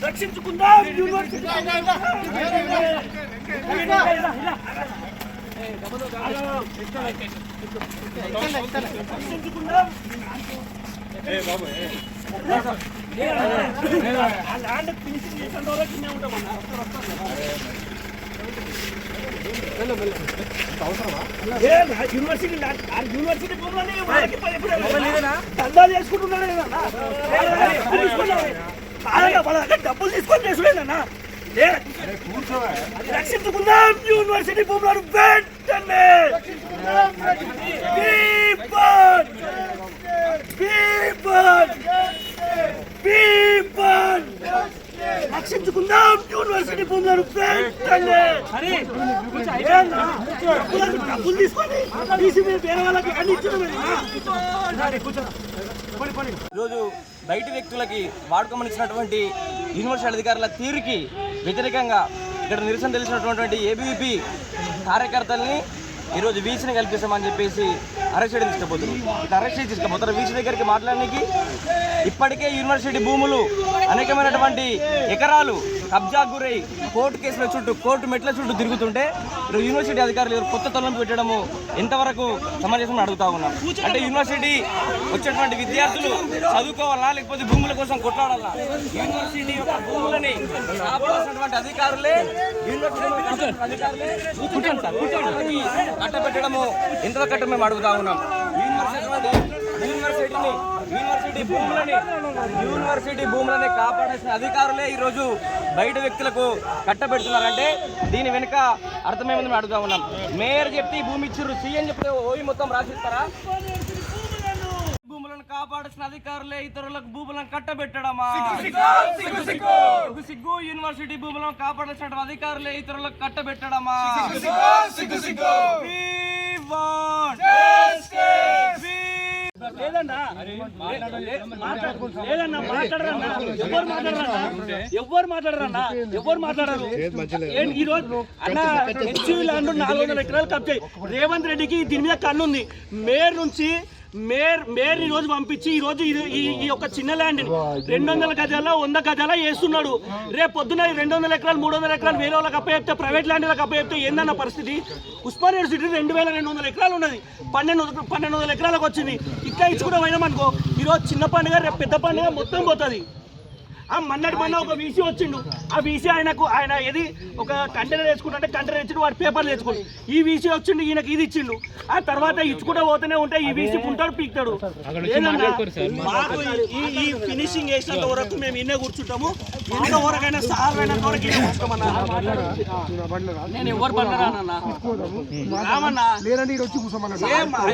రక్షించుకుందాం university university దందాలు చేసుకుంటున్నాడు డబ్బులు తీసుకొని చేసులేదన్నా. రక్షించుకుందాం యూనివర్సిటీ భూములను వెంటనే రక్షించుకుందాం యూనివర్సిటీ భూములను వెంటనే డబ్బులు తీసుకొని తీసి వేరే వాళ్ళకి అన్ని ఈరోజు బయటి వ్యక్తులకి వాడుకోమని ఇచ్చినటువంటి యూనివర్సిటీ అధికారుల తీరుకి వ్యతిరేకంగా ఇక్కడ నిరసన తెలిసినటువంటి ఏబీవీపీ కార్యకర్తల్ని ఈరోజు వీసీని కల్పిస్తామని చెప్పేసి అరెస్ట్ చేయడం తీసుకుపోతున్నారు. ఇట్లా అరెస్ట్ చేసి తీసుకుపోతారు. వీసీ దగ్గరికి మాట్లాడడానికి ఇప్పటికే యూనివర్సిటీ భూములు అనేకమైనటువంటి ఎకరాలు కబ్జా గురై కోర్టు కేసుల చుట్టూ కోర్టు మెట్ల చుట్టూ తిరుగుతుంటే యూనివర్సిటీ అధికారులు కొత్త తొలగింపు పెట్టడము ఎంతవరకు సమంజసం అడుగుతా ఉన్నాం. అంటే యూనివర్సిటీ వచ్చేటువంటి విద్యార్థులు చదువుకోవాలా లేకపోతే భూముల కోసం కొట్లాడాలా? యూనివర్సిటీ యొక్క భూములని కాపాడాల్సినటువంటి అధికారులే కట్టబెట్టడము ఎంతవరకు కట్ట మేము అడుగుతా ఉన్నాం. యూనివర్సిటీ భూములని కాపాడాల్సిన అధికారులే ఈరోజు బయట వ్యక్తులకు కట్టబెడుతున్నారంటే దీని వెనుక అర్థమేముంది మేము అడుగుతా ఉన్నాం. మేయర్ చెప్తే భూమి ఇచ్చిర్రు, సీఎం చెప్తే ఓయి మొత్తం రాసిస్తారా? భూములను కాపాడాల్సిన అధికారులే ఇతరులకు భూములను కట్టబెట్టడమా? సిగ్గు. యూనివర్సిటీ భూములను కాపాడాల్సిన అధికారులే ఇతరులకు కట్టబెట్టడమా? లేదన్నా ఎవరు మాట్లాడరు. ఈ రోజు అన్న హెచ్యూ ల్యాండ్ 400 ఎకరాలు కబ్జాయి. రేవంత్ రెడ్డికి దీని మీద కన్నుంది. మేయర్ నుంచి మేయర్ ఈ రోజు పంపించి ఈ రోజు ఈ యొక్క చిన్న ల్యాండ్ 200 గజాల 100 గజాల వేస్తున్నాడు. రేపు పొద్దున 200 ఎకరాలు 300 ఎకరాలు వేరే వాళ్ళకి అప్పచెప్తే ప్రైవేట్ ల్యాండ్లకు అప్పచెప్తే ఏందన్న పరిస్థితి? ఉస్మానియా యూనివర్సిటీ 2200 ఎకరాలు ఉన్నది, 1200 ఎకరాలకు వచ్చింది. ఇట్లా ఇచ్చుకుంటూ పోయినామనుకో ఈరోజు చిన్న పండుగ రేపు పెద్ద పండుగ మొత్తం పోతుంది. ఆ మొన్నటి ఒక వీసీ వచ్చిండు. ఆ వీసీ ఆయన ఏది ఒక కంటైనర్ వేసుకుంటే కంటైనర్ ఇచ్చిండు, వాడు పేపర్లు వేసుకోండి. ఈ వీసీ వచ్చిండు, ఈయనకి ఇది ఇచ్చిండు. ఆ తర్వాత ఇచ్చుకుంటూ పోతూనే ఉంటే ఈ వీసీ పుంటాడు పీక్తాడు. మాకు ఈ ఫినిషింగ్ వేసినంత వరకు మేము ఇన్నే కూర్చుంటాము. ఎంత వరకైనా సార్ అయినంత వరకు ఇన్నే కూర్చుంటామన్నా. నేను ఎవరు పడ్డారా రామన్నా